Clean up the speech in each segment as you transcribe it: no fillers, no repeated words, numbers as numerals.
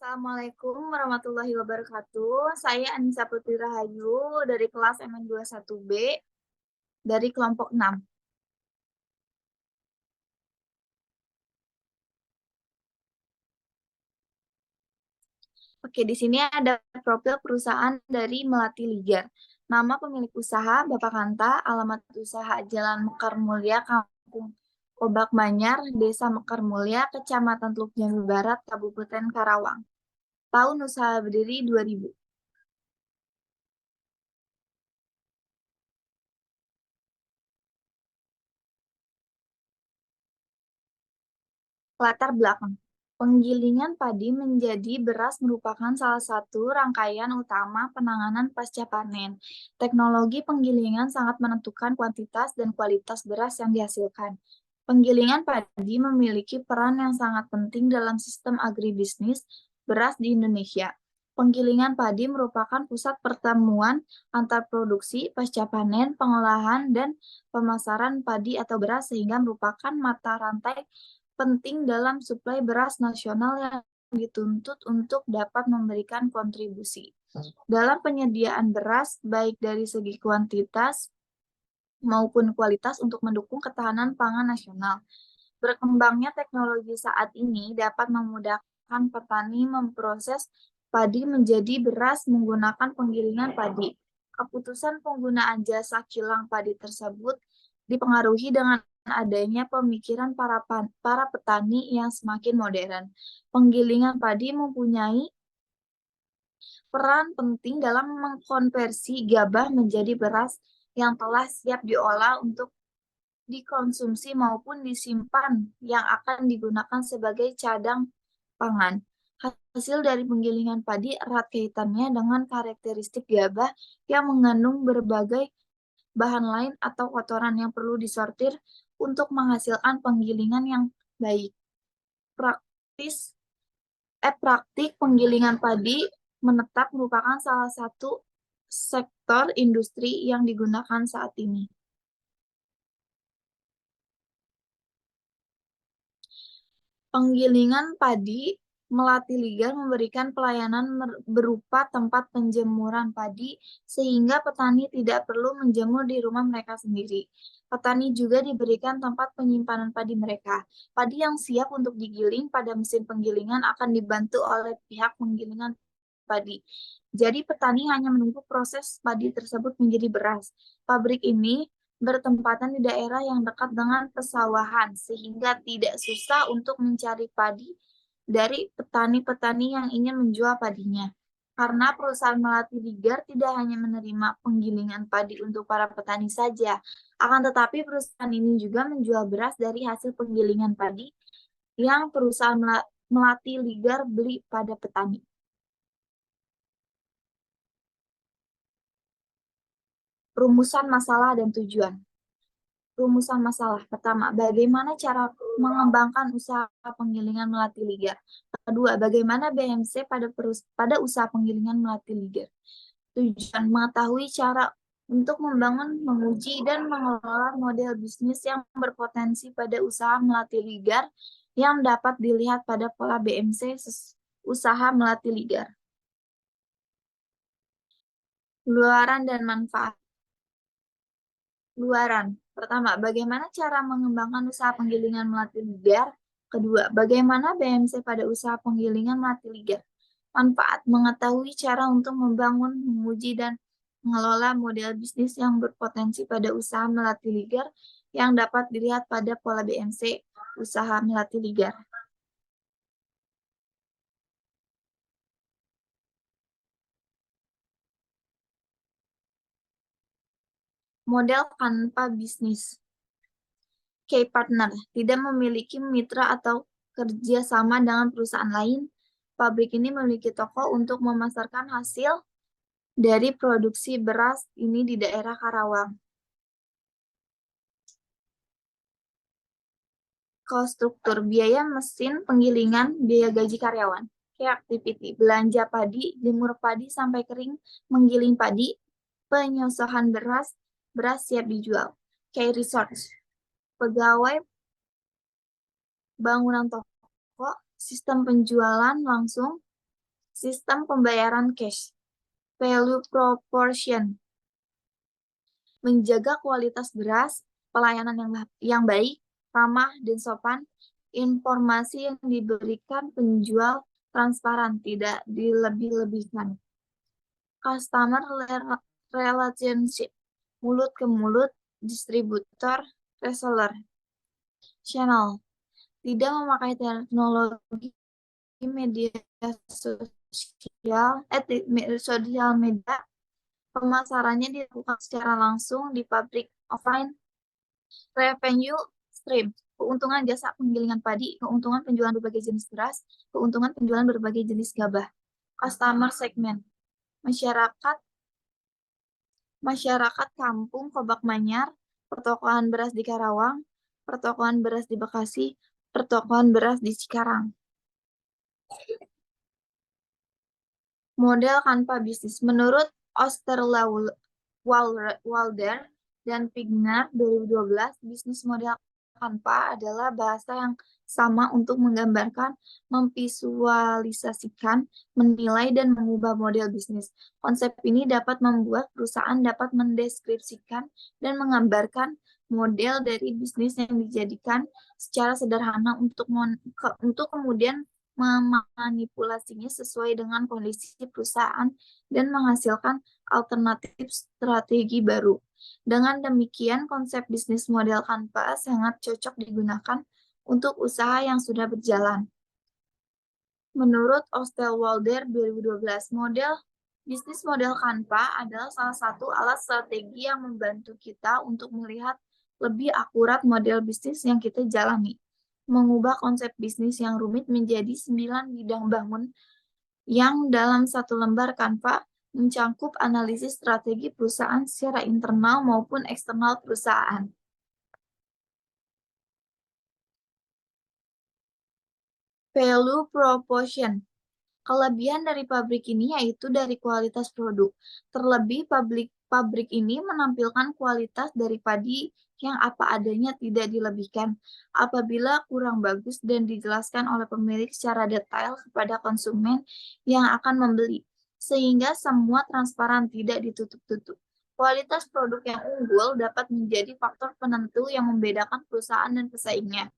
Assalamualaikum warahmatullahi wabarakatuh. Saya Anissa Putri Rahayu dari kelas MN21B dari kelompok 6. Oke, di sini ada profil perusahaan dari Melati Ligar. Nama pemilik usaha Bapak Kanta, alamat usaha Jalan Mekar Mulia, Kampung Obak Manyar, Desa Mekar Mulia, Kecamatan Teluk Jambi Barat, Kabupaten Karawang. Tahun usaha berdiri 2000. Latar belakang. Penggilingan padi menjadi beras merupakan salah satu rangkaian utama penanganan pasca panen. Teknologi penggilingan sangat menentukan kuantitas dan kualitas beras yang dihasilkan. Penggilingan padi memiliki peran yang sangat penting dalam sistem agribisnis beras di Indonesia. Penggilingan padi merupakan pusat pertemuan antar produksi, pasca panen, pengolahan, dan pemasaran padi atau beras sehingga merupakan mata rantai penting dalam suplai beras nasional yang dituntut untuk dapat memberikan kontribusi dalam penyediaan beras baik dari segi kuantitas maupun kualitas untuk mendukung ketahanan pangan nasional. Berkembangnya teknologi saat ini dapat memudahkan petani memproses padi menjadi beras menggunakan penggilingan padi. Keputusan penggunaan jasa kilang padi tersebut dipengaruhi dengan adanya pemikiran para petani yang semakin modern. Penggilingan padi mempunyai peran penting dalam mengkonversi gabah menjadi beras yang telah siap diolah untuk dikonsumsi maupun disimpan yang akan digunakan sebagai cadang pangan. Hasil dari penggilingan padi erat kaitannya dengan karakteristik gabah yang mengandung berbagai bahan lain atau kotoran yang perlu disortir untuk menghasilkan penggilingan yang baik. Praktik penggilingan padi menetap merupakan salah satu sektor industri yang digunakan saat ini. Penggilingan padi Melati Ligar memberikan pelayanan berupa tempat penjemuran padi sehingga petani tidak perlu menjemur di rumah mereka sendiri. Petani juga diberikan tempat penyimpanan padi mereka. Padi yang siap untuk digiling pada mesin penggilingan akan dibantu oleh pihak penggilingan padi. Jadi petani hanya menunggu proses padi tersebut menjadi beras. Pabrik ini bertempatan di daerah yang dekat dengan pesawahan, sehingga tidak susah untuk mencari padi dari petani-petani yang ingin menjual padinya. Karena perusahaan Melati Ligar tidak hanya menerima penggilingan padi untuk para petani saja, akan tetapi perusahaan ini juga menjual beras dari hasil penggilingan padi yang perusahaan Melati Ligar beli pada petani. Rumusan masalah dan tujuan. Rumusan masalah. Pertama, bagaimana cara mengembangkan usaha penggilingan Melati Ligar? Kedua, bagaimana BMC pada usaha penggilingan Melati Ligar? Tujuan, mengetahui cara untuk membangun, menguji, dan mengelola model bisnis yang berpotensi pada usaha Melati Ligar yang dapat dilihat pada pola BMC usaha Melati Ligar. Luaran dan manfaat. Luaran. Pertama, bagaimana cara mengembangkan usaha penggilingan Melati Ligar? Kedua, bagaimana BMC pada usaha penggilingan Melati Ligar? Manfaat, mengetahui cara untuk membangun, menguji, dan mengelola model bisnis yang berpotensi pada usaha Melati Ligar yang dapat dilihat pada pola BMC usaha Melati Ligar. Model tanpa bisnis. Key partner, tidak memiliki mitra atau kerja sama dengan perusahaan lain. Pabrik ini memiliki toko untuk memasarkan hasil dari produksi beras ini di daerah Karawang. Cost struktur, biaya mesin penggilingan, biaya gaji karyawan. Key activity, belanja padi, jemur padi sampai kering, menggiling padi, penyosohan beras, beras siap dijual. Key resource, pegawai, bangunan toko, sistem penjualan langsung, Sistem pembayaran cash, value proportion, menjaga kualitas beras, pelayanan yang baik, ramah, dan sopan, informasi yang diberikan penjual transparan, tidak dilebih-lebihkan. Customer relationship, mulut ke mulut, distributor, reseller, channel, tidak memakai teknologi media sosial media, pemasarannya dilakukan secara langsung di pabrik offline. Revenue stream, keuntungan jasa penggilingan padi, keuntungan penjualan berbagai jenis beras, keuntungan penjualan berbagai jenis gabah. Customer segment, masyarakat masyarakat kampung Kobak Manyar, pertokoan beras di Karawang, pertokoan beras di Bekasi, pertokoan beras di Cikarang. Model Canva bisnis. Menurut Osterwalder dan Pigner 2012, bisnis model Canva adalah bahasa yang sama untuk menggambarkan, memvisualisasikan, menilai, dan mengubah model bisnis. Konsep ini dapat membuat perusahaan dapat mendeskripsikan dan menggambarkan model dari bisnis yang dijadikan secara sederhana untuk kemudian memanipulasinya sesuai dengan kondisi perusahaan dan menghasilkan alternatif strategi baru. Dengan demikian, konsep bisnis model Canva sangat cocok digunakan untuk usaha yang sudah berjalan. Menurut Osterwalder 2012, bisnis model Canva adalah salah satu alat strategi yang membantu kita untuk melihat lebih akurat model bisnis yang kita jalani, mengubah konsep bisnis yang rumit menjadi 9 bidang bangun yang dalam satu lembar Canva mencakup analisis strategi perusahaan secara internal maupun eksternal perusahaan. Value proposition. Kelebihan dari pabrik ini yaitu dari kualitas produk. Terlebih pabrik ini menampilkan kualitas dari padi yang apa adanya, tidak dilebihkan. Apabila kurang bagus dan dijelaskan oleh pemilik secara detail kepada konsumen yang akan membeli, sehingga semua transparan, tidak ditutup-tutup. Kualitas produk yang unggul dapat menjadi faktor penentu yang membedakan perusahaan dan pesaingnya.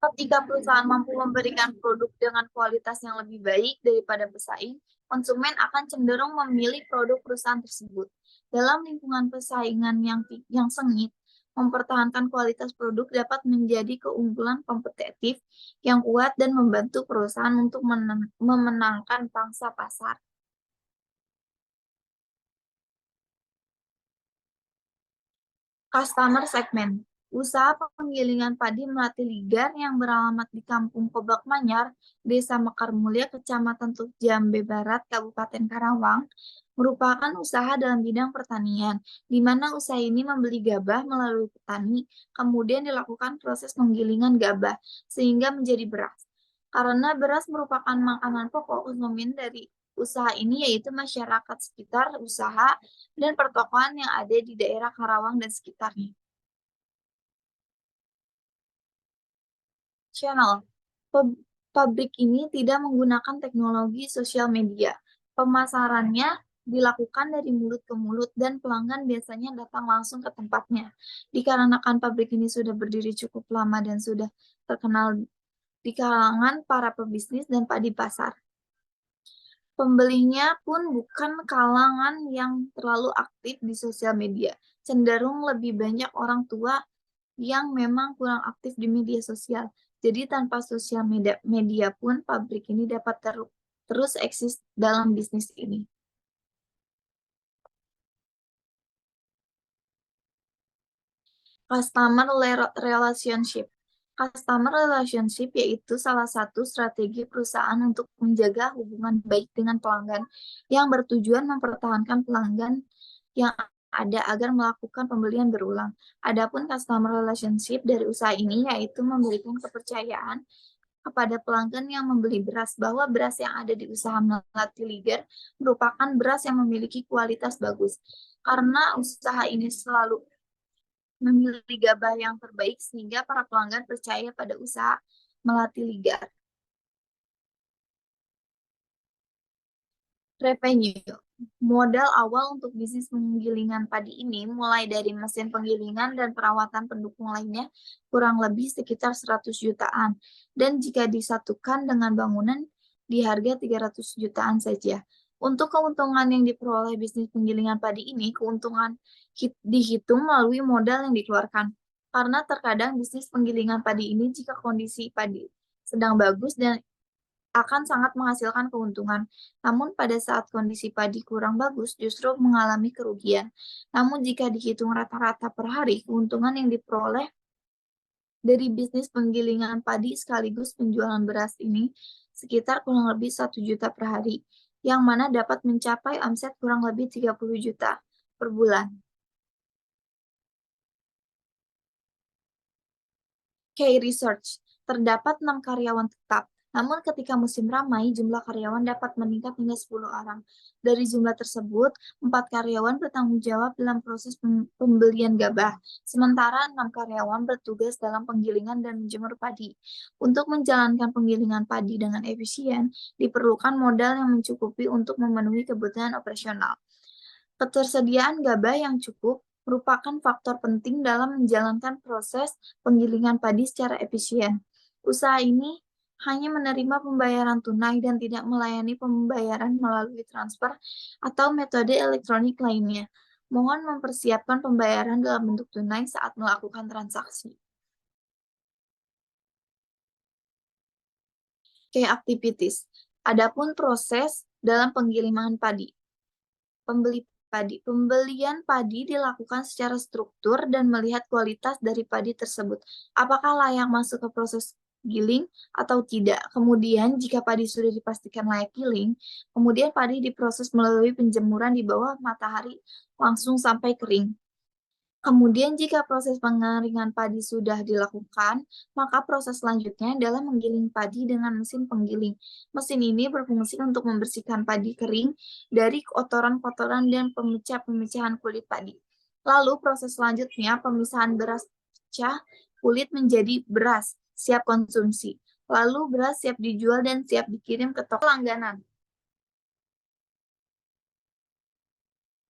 Ketika perusahaan mampu memberikan produk dengan kualitas yang lebih baik daripada pesaing, konsumen akan cenderung memilih produk perusahaan tersebut. Dalam lingkungan persaingan yang sengit, mempertahankan kualitas produk dapat menjadi keunggulan kompetitif yang kuat dan membantu perusahaan untuk memenangkan pangsa pasar. Customer segment. Usaha penggilingan padi Melati Ligar yang beralamat di Kampung Kobak Manyar, Desa Mekar Mulia, Kecamatan Teluk Jambe Barat, Kabupaten Karawang, merupakan usaha dalam bidang pertanian, di mana usaha ini membeli gabah melalui petani, kemudian dilakukan proses penggilingan gabah, sehingga menjadi beras. Karena beras merupakan makanan pokok, konsumen dari usaha ini yaitu masyarakat sekitar usaha dan pertokoan yang ada di daerah Karawang dan sekitarnya. Channel. Pabrik ini tidak menggunakan teknologi sosial media. Pemasarannya dilakukan dari mulut ke mulut dan pelanggan biasanya datang langsung ke tempatnya. Dikarenakan pabrik ini sudah berdiri cukup lama dan sudah terkenal di kalangan para pebisnis dan padi pasar. Pembelinya pun bukan kalangan yang terlalu aktif di sosial media. Cenderung lebih banyak orang tua yang memang kurang aktif di media sosial. Jadi tanpa sosial media pun pabrik ini dapat terus eksis dalam bisnis ini. Customer relationship. Customer relationship yaitu salah satu strategi perusahaan untuk menjaga hubungan baik dengan pelanggan yang bertujuan mempertahankan pelanggan yang ada agar melakukan pembelian berulang. Adapun customer relationship dari usaha ini yaitu memberikan kepercayaan kepada pelanggan yang membeli beras bahwa beras yang ada di usaha Melati Ligar merupakan beras yang memiliki kualitas bagus. Karena usaha ini selalu memilih gabah yang terbaik sehingga para pelanggan percaya pada usaha Melati Ligar. Revenue. Modal awal untuk bisnis penggilingan padi ini mulai dari mesin penggilingan dan perawatan pendukung lainnya kurang lebih sekitar 100 jutaan. Dan jika disatukan dengan bangunan di harga 300 jutaan saja. Untuk keuntungan yang diperoleh bisnis penggilingan padi ini, keuntungan dihitung melalui modal yang dikeluarkan. Karena terkadang bisnis penggilingan padi ini jika kondisi padi sedang bagus dan akan sangat menghasilkan keuntungan. Namun pada saat kondisi padi kurang bagus justru mengalami kerugian. Namun jika dihitung rata-rata per hari, keuntungan yang diperoleh dari bisnis penggilingan padi sekaligus penjualan beras ini sekitar kurang lebih 1 juta per hari, yang mana dapat mencapai omset kurang lebih 30 juta per bulan. Key Research, terdapat 6 karyawan tetap. Namun ketika musim ramai, jumlah karyawan dapat meningkat hingga 10 orang. Dari jumlah tersebut, 4 karyawan bertanggung jawab dalam proses pembelian gabah, sementara 6 karyawan bertugas dalam penggilingan dan menjemur padi. Untuk menjalankan penggilingan padi dengan efisien, diperlukan modal yang mencukupi untuk memenuhi kebutuhan operasional. Ketersediaan gabah yang cukup merupakan faktor penting dalam menjalankan proses penggilingan padi secara efisien. Usaha ini hanya menerima pembayaran tunai dan tidak melayani pembayaran melalui transfer atau metode elektronik lainnya. Mohon mempersiapkan pembayaran dalam bentuk tunai saat melakukan transaksi. Key activities. Adapun proses dalam penggilingan padi. Pembelian padi dilakukan secara struktur dan melihat kualitas dari padi tersebut. Apakah layak masuk ke proses giling atau tidak. Kemudian jika padi sudah dipastikan layak giling, kemudian padi diproses melalui penjemuran di bawah matahari langsung sampai kering. Kemudian jika proses pengeringan padi sudah dilakukan, maka proses selanjutnya adalah menggiling padi dengan mesin penggiling. Mesin ini berfungsi untuk membersihkan padi kering dari kotoran-kotoran dan pemecah-pemecahan kulit padi. Lalu proses selanjutnya pemisahan beras pecah kulit menjadi beras siap konsumsi. Lalu beras siap dijual dan siap dikirim ke toko langganan.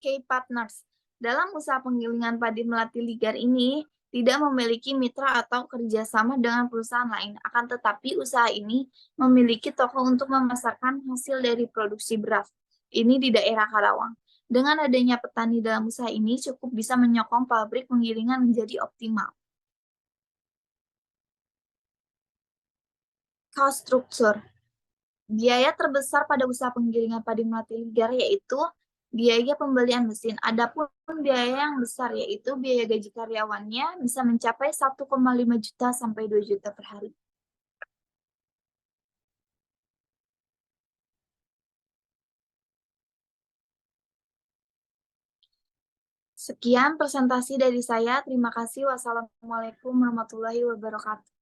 K-Partners. Dalam usaha penggilingan padi Melati Ligar ini tidak memiliki mitra atau kerjasama dengan perusahaan lain, akan tetapi usaha ini memiliki toko untuk memasarkan hasil dari produksi beras. Ini di daerah Karawang. Dengan adanya petani dalam usaha ini cukup bisa menyokong pabrik penggilingan menjadi optimal. Cost structure. Biaya terbesar pada usaha penggilingan padi Melati Ligar yaitu biaya pembelian mesin. Adapun biaya yang besar yaitu biaya gaji karyawannya bisa mencapai 1,5 juta sampai 2 juta per hari. Sekian presentasi dari saya. Terima kasih. Wassalamualaikum warahmatullahi wabarakatuh.